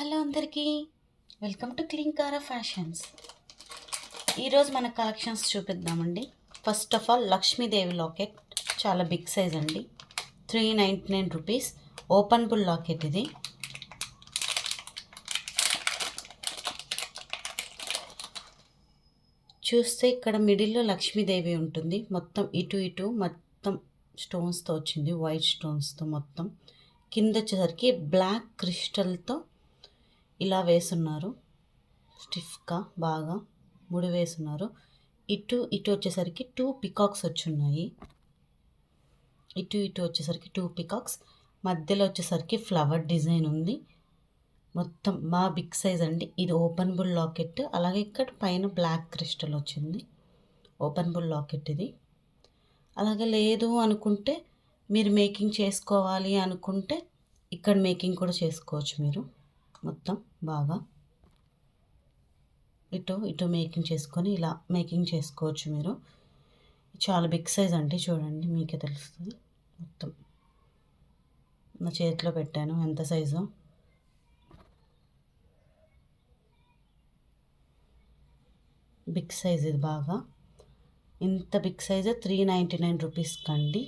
Hello అందరికీ, welcome to Klinkaara fashions. ఈరోజు మన కలెక్షన్స్ చూపిద్దామండి. First of all Lakshmidevi locket, చాలా బిగ్ సైజ్ అండి. 399 రూపీస్ ఓపెనబుల్ లాకెట్. ఇది చూస్తే ఇక్కడ మిడిల్లో లక్ష్మీదేవి ఉంటుంది. మొత్తం ఇటు మొత్తం స్టోన్స్తో వచ్చింది, వైట్ స్టోన్స్తో మొత్తం. కింద వచ్చేసరికి బ్లాక్ క్రిస్టల్తో ఇలా వేసున్నారు, స్టిఫ్గా బాగా ముడి వేసున్నారు. ఇటు వచ్చేసరికి 2 పికాక్స్ వచ్చున్నాయి. ఇటు వచ్చేసరికి 2 పికాక్స్, మధ్యలో వచ్చేసరికి ఫ్లవర్ డిజైన్ ఉంది. మొత్తం మా బిగ్ సైజ్ అండి. ఇది ఓపెనబుల్ లాకెట్. అలాగే ఇక్కడ పైన బ్లాక్ క్రిస్టల్ వచ్చింది, ఓపెనబుల్ లాకెట్ ఇది. అలాగే లేదు అనుకుంటే, మీరు మేకింగ్ చేసుకోవాలి అనుకుంటే ఇక్కడ మేకింగ్ కూడా చేసుకోవచ్చు మీరు. మొత్తం బాగా ఇటు మేకింగ్ చేసుకొని ఇలా మేకింగ్ చేసుకోవచ్చు మీరు. చాలా బిగ్ సైజ్ అండి, చూడండి మీకే తెలుస్తుంది. మొత్తం నా చేతిలో పెట్టాను ఎంత సైజు. బిగ్ సైజ్ ఇది బాగా. ఇంత బిగ్ సైజు 399 రూపీస్ కండి.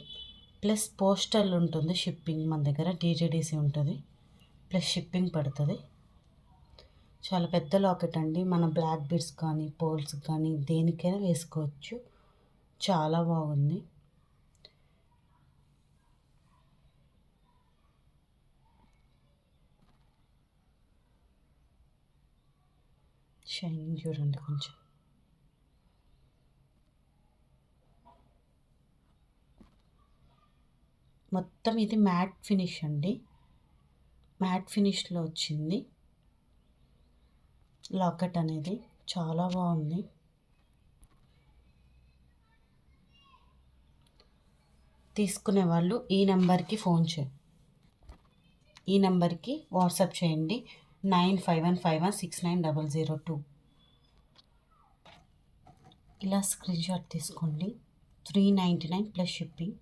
ప్లస్ పోస్టల్ ఉంటుంది, షిప్పింగ్ మన దగ్గర డిటిడిసి ఉంటుంది, ప్లస్ షిప్పింగ్ పడుతుంది. చాలా పెద్ద లాకెట్ అండి. మన బ్లాక్ బీడ్స్ కానీ పోల్స్ కానీ దేనికైనా వేసుకోవచ్చు. చాలా బాగుంది. షైనింగ్ చూడండి కొంచెం. మొత్తం ఇది మ్యాట్ ఫినిష్ అండి, మ్యాట్ ఫినిష్లో వచ్చింది లాకెట్ అనేది. చాలా బాగుంది. తీసుకునే వాళ్ళు ఈ నెంబర్కి ఫోన్ చేయండి, ఈ నెంబర్కి వాట్సాప్ చేయండి. 9515169002. ఇలా స్క్రీన్ షాట్ తీసుకోండి. 399 ప్లస్ షిప్పింగ్.